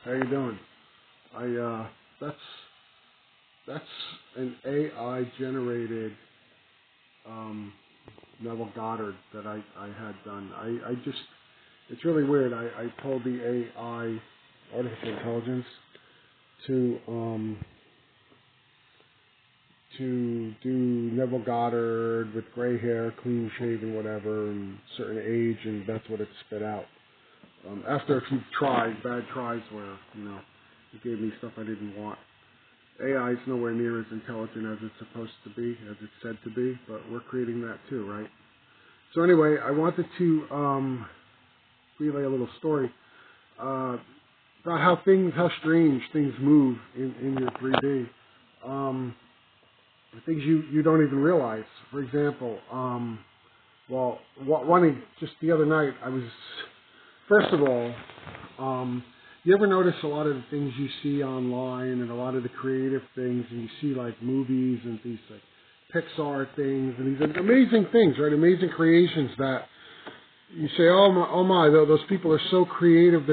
How you doing? That's an AI generated Neville Goddard that I had done. It's really weird. I told the AI, artificial intelligence, to do Neville Goddard with gray hair, clean shaven, whatever, and certain age, and that's what it spit out. After a few bad tries where, it gave me stuff I didn't want. AI is nowhere near as intelligent as it's supposed to be, as it's said to be, but we're creating that too, right? So anyway, I wanted to relay a little story about how strange things move in your 3D. Things you don't even realize. For example, just the other night, first of all, you ever notice a lot of the things you see online and a lot of the creative things, and you see like movies and these like Pixar things and these amazing things, right? Amazing creations that you say, oh my, those people are so creative.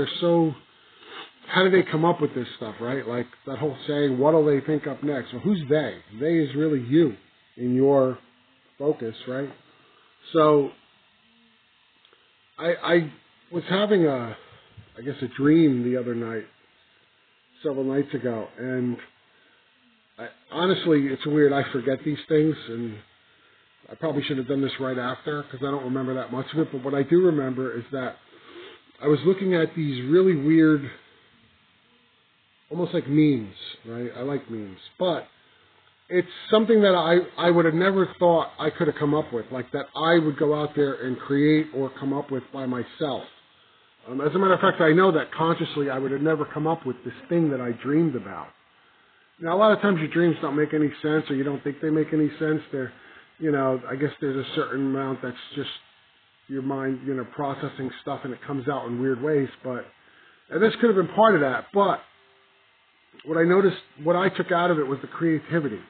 How do they come up with this stuff, right? Like that whole saying, what'll they think up next? Well, who's they? They is really you in your focus, right? So I was having a dream the other night, several nights ago, and honestly, it's weird. I forget these things, and I probably should have done this right after because I don't remember that much of it. But what I do remember is that I was looking at these really weird, almost like memes, right? I like memes, but it's something that I would have never thought I could have come up with, like that I would go out there and create or come up with by myself. As a matter of fact, I know that consciously I would have never come up with this thing that I dreamed about. Now, a lot of times your dreams don't make any sense, or you don't think they make any sense. I guess there's a certain amount that's just your mind, processing stuff, and it comes out in weird ways. And this could have been part of that. But what I noticed, what I took out of it was the creativity.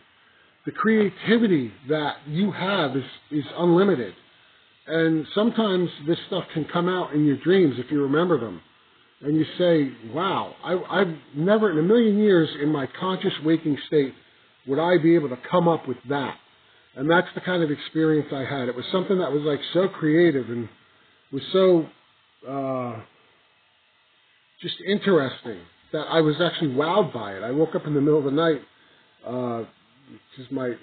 The creativity that you have is unlimited. And sometimes this stuff can come out in your dreams if you remember them. And you say, wow, I've never in a million years in my conscious waking state would I be able to come up with that. And that's the kind of experience I had. It was something that was like so creative and was so just interesting that I was actually wowed by it. I woke up in the middle of the night because my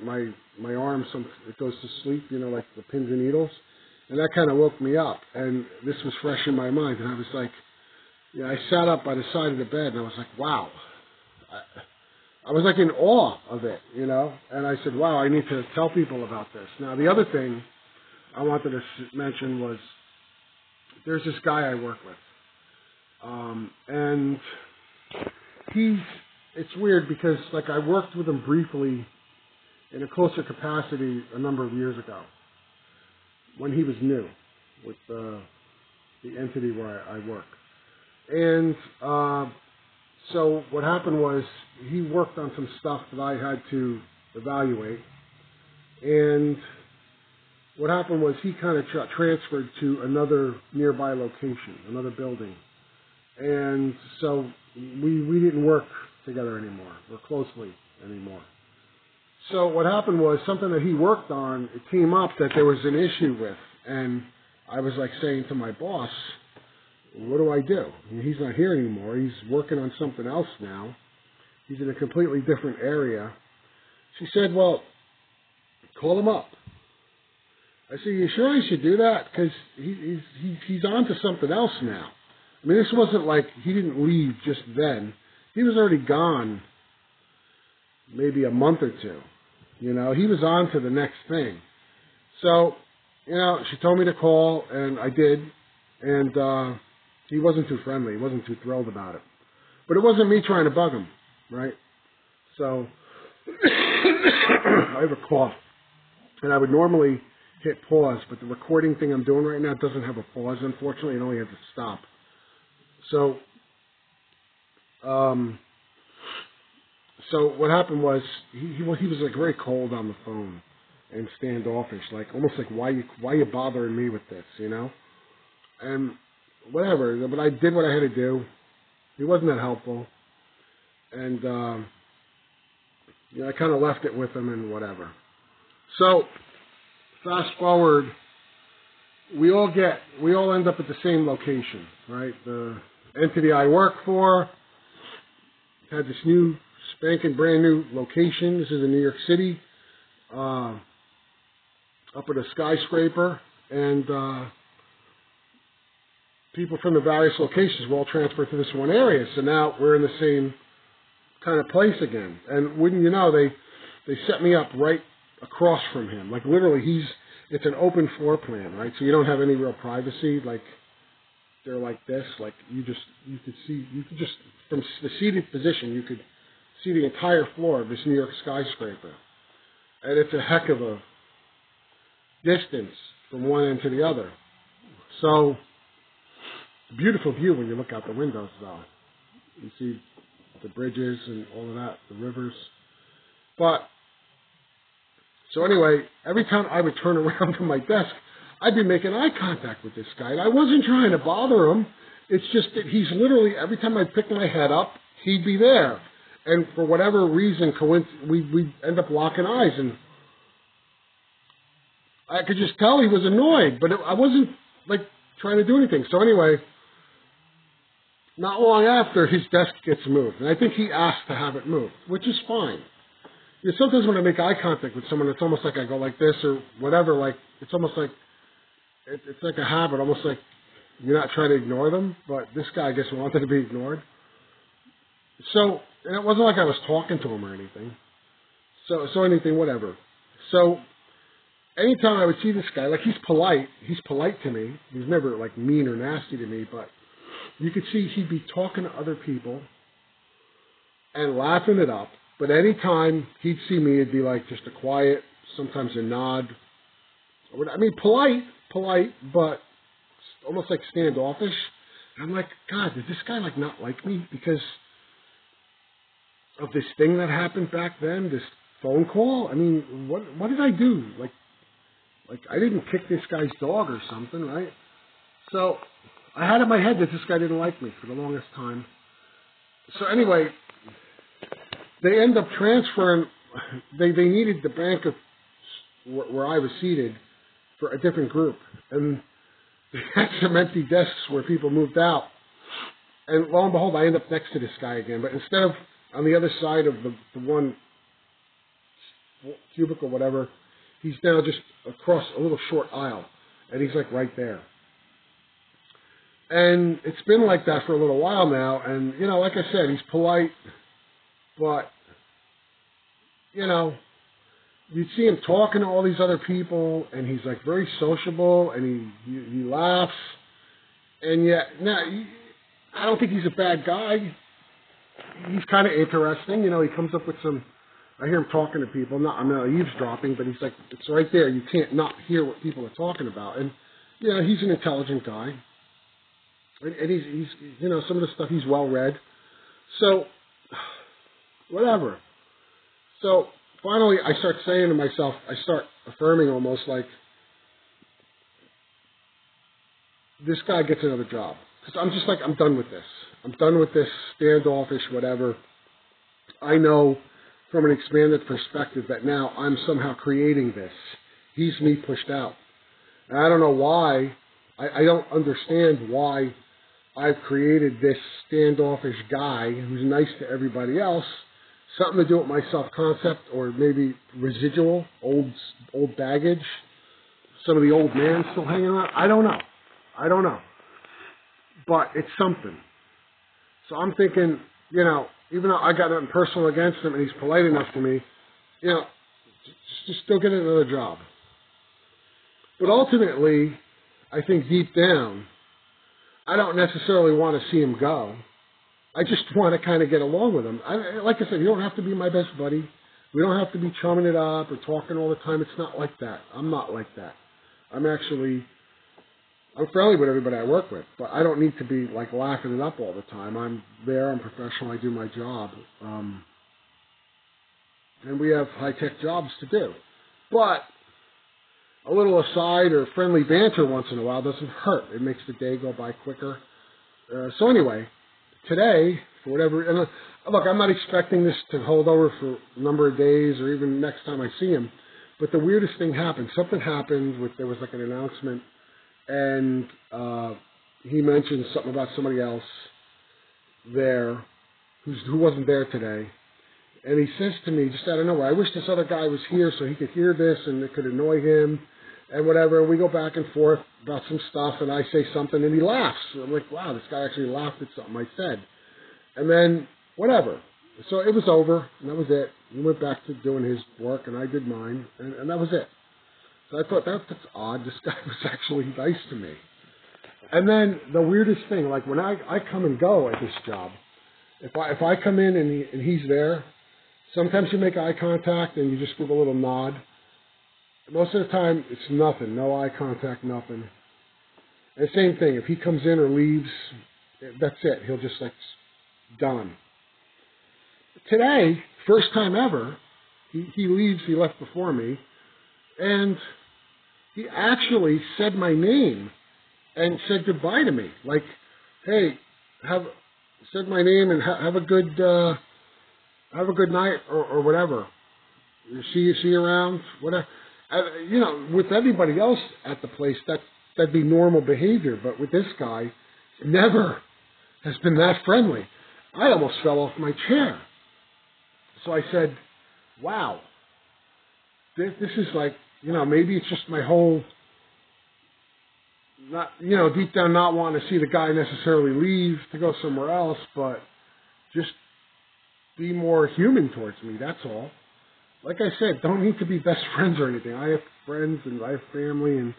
arm, it goes to sleep, like the pins and needles. And that kind of woke me up, and this was fresh in my mind, and I was like, I sat up by the side of the bed, and I was like, wow. I was like in awe of it, and I said, wow, I need to tell people about this. Now, the other thing I wanted to mention was there's this guy I work with, and it's weird because, like, I worked with him briefly in a closer capacity a number of years ago, when he was new with the entity where I work. And so what happened was he worked on some stuff that I had to evaluate. And what happened was he kind of transferred to another nearby location, another building. And so we didn't work together anymore, or closely anymore. So what happened was something that he worked on, it came up that there was an issue with, and I was like saying to my boss, what do I do? He's not here anymore. He's working on something else now. He's in a completely different area. She said, well, call him up. I said, you sure you should do that? Because he's on to something else now. I mean, this wasn't like he didn't leave just then. He was already gone maybe a month or two. He was on to the next thing. So, she told me to call, and I did. And he wasn't too friendly. He wasn't too thrilled about it. But it wasn't me trying to bug him, right? So, I have a cough. And I would normally hit pause, but the recording thing I'm doing right now doesn't have a pause, unfortunately. It only has a stop. So what happened was he was like very cold on the phone and standoffish, like almost like why you bothering me with this, And whatever. But I did what I had to do. He wasn't that helpful. And, I kind of left it with him and whatever. So, fast forward, we all end up at the same location, right? The entity I work for had this new, spanking brand new location. This is in New York City, up at a skyscraper, and people from the various locations were all transferred to this one area. So now we're in the same kind of place again. And wouldn't you know, they set me up right across from him. Like literally, it's an open floor plan, right? So you don't have any real privacy. Like they're like this. Like you could just from the seated position, you could see the entire floor of this New York skyscraper, and it's a heck of a distance from one end to the other. So beautiful view when you look out the windows, though. You see the bridges and all of that, the rivers. But so anyway, every time I would turn around to my desk, I'd be making eye contact with this guy. And I wasn't trying to bother him. It's just that he's literally, every time I'd pick my head up, he'd be there. And for whatever reason, we'd end up locking eyes. And I could just tell he was annoyed. But I wasn't, like, trying to do anything. So anyway, not long after, his desk gets moved. And I think he asked to have it moved, which is fine. Sometimes when I make eye contact with someone, it's almost like I go like this or whatever. Like it's almost like it's like a habit, almost like you're not trying to ignore them. But this guy, I guess, wanted to be ignored. So, and it wasn't like I was talking to him or anything. So anything, whatever. So, anytime I would see this guy, like he's polite to me. He's never like mean or nasty to me, but you could see he'd be talking to other people and laughing it up. But anytime he'd see me, it'd be like just a quiet, sometimes a nod. I mean, polite, but almost like standoffish. And I'm like, God, did this guy like not like me because of this thing that happened back then, this phone call? I mean, what did I do? Like I didn't kick this guy's dog or something, right? So I had in my head that this guy didn't like me for the longest time. So anyway, they end up transferring. They needed the bank of where I was seated for a different group, and they had some empty desks where people moved out. And lo and behold, I end up next to this guy again, but instead of on the other side of the one cubicle, whatever, he's now just across a little short aisle, and he's like right there. And it's been like that for a little while now, and like I said, he's polite. But, you'd see him talking to all these other people, and he's like very sociable, and he laughs, and yet, I don't think he's a bad guy. He's kind of interesting, he comes up with I hear him talking to people, I'm not eavesdropping, but he's like, it's right there, you can't not hear what people are talking about, and, he's an intelligent guy, and he's some of the stuff, he's well-read, so whatever. So finally, I start saying to myself, I start affirming almost like, this guy gets another job. Because I'm just like, I'm done with this. I'm done with this standoffish whatever. I know from an expanded perspective that now I'm somehow creating this. He's me pushed out. And I don't know why. I don't understand why I've created this standoffish guy who's nice to everybody else. Something to do with my self-concept or maybe residual, old baggage. Some of the old man still hanging around. I don't know. But it's something. So I'm thinking, even though I got nothing personal against him and he's polite enough to me, just go get another job. But ultimately, I think deep down, I don't necessarily want to see him go. I just want to kind of get along with him. Like I said, you don't have to be my best buddy. We don't have to be chumming it up or talking all the time. It's not like that. I'm not like that. I'm friendly with everybody I work with, but I don't need to be like laughing it up all the time. I'm there. I'm professional. I do my job. And we have high-tech jobs to do. But a little aside or friendly banter once in a while doesn't hurt. It makes the day go by quicker. So anyway, today, for whatever, and look, I'm not expecting this to hold over for a number of days or even next time I see him, but the weirdest thing happened. Something happened there was like an announcement, and he mentioned something about somebody else there who wasn't there today. And he says to me, just out of nowhere, I wish this other guy was here so he could hear this and it could annoy him and whatever. We go back and forth about some stuff, and I say something, and he laughs. I'm like, wow, this guy actually laughed at something I said. And then, whatever. So it was over, and that was it. He went back to doing his work, and I did mine, and that was it. So I thought, that's odd. This guy was actually nice to me. And then the weirdest thing, like when I come and go at this job, if I come in and he's there, sometimes you make eye contact and you just give a little nod. Most of the time, it's nothing. No eye contact, nothing. And same thing. If he comes in or leaves, that's it. He'll just done. Today, first time ever, he leaves. He left before me. And he actually said my name and said goodbye to me. Like, hey, said my name and have a good night or whatever. See you around, whatever. With everybody else at the place, that'd be normal behavior. But with this guy, never has been that friendly. I almost fell off my chair. So I said, wow, this is like, maybe it's just my whole, deep down not wanting to see the guy necessarily leave to go somewhere else, but just be more human towards me, that's all. Like I said, don't need to be best friends or anything. I have friends and I have family, and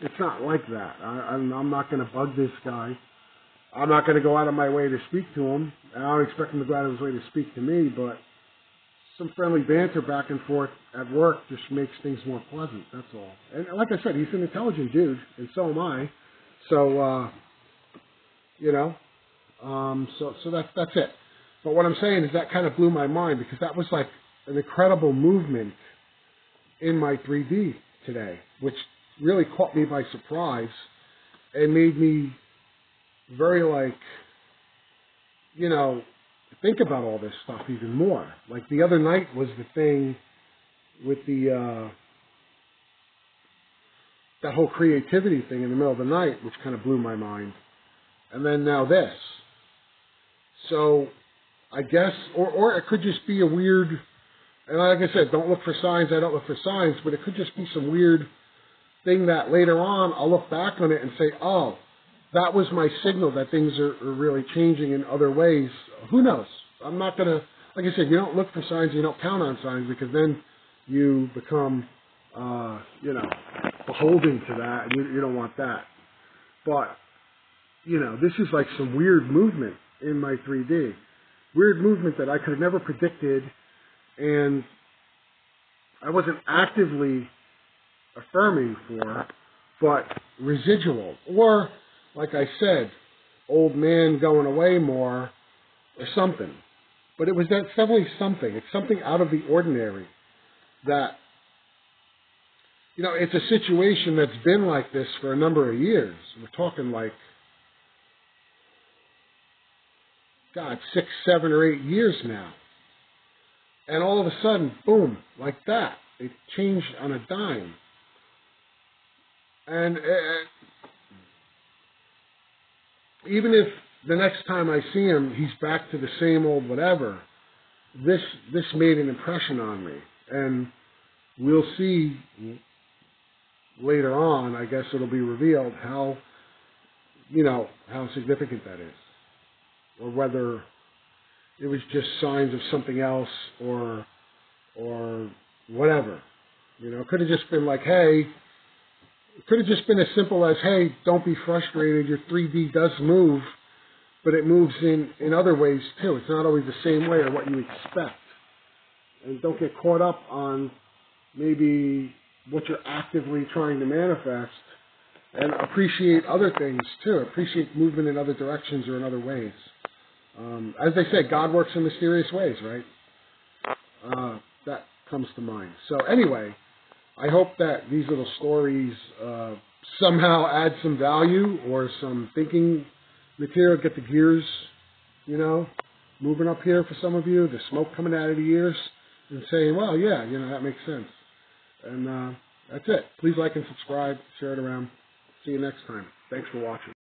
it's not like that. I'm not going to bug this guy. I'm not going to go out of my way to speak to him. I don't expect him to go out of his way to speak to me, but some friendly banter back and forth at work just makes things more pleasant, that's all. And like I said, he's an intelligent dude, and so am I. So, so that's it. But what I'm saying is that kind of blew my mind, because that was like an incredible movement in my 3D today, which really caught me by surprise and made me very think about all this stuff even more. Like the other night was the thing with that whole creativity thing in the middle of the night, which kind of blew my mind. And then now this. So I guess, or it could just be a weird, and like I said, don't look for signs, I don't look for signs, but it could just be some weird thing that later on I'll look back on it and say, oh, that was my signal that things are really changing in other ways. Who knows? I'm not going to, like I said, you don't look for signs, you don't count on signs, because then you become, beholden to that, and you don't want that. But, this is like some weird movement in my 3D. Weird movement that I could have never predicted, and I wasn't actively affirming for, but residual. Or, like I said, old man going away more, or something. But it's definitely something. It's something out of the ordinary that, it's a situation that's been like this for a number of years. We're talking 6, 7, or 8 years now. And all of a sudden, boom, like that. It changed on a dime. And even if the next time I see him, he's back to the same old whatever, this made an impression on me. And we'll see later on, I guess it'll be revealed how significant that is. Or whether it was just signs of something else or whatever. It could have just been like, hey, it could have just been as simple as, hey, don't be frustrated, your 3D does move, but it moves in other ways too. It's not always the same way or what you expect. And don't get caught up on maybe what you're actively trying to manifest, and appreciate other things too. Appreciate movement in other directions or in other ways. As they say, God works in mysterious ways, right? That comes to mind. So anyway, I hope that these little stories somehow add some value or some thinking material, get the gears you know, moving up here for some of you, the smoke coming out of the ears, and saying, well, yeah, you know, that makes sense. And that's it. Please like and subscribe, share it around. See you next time. Thanks for watching.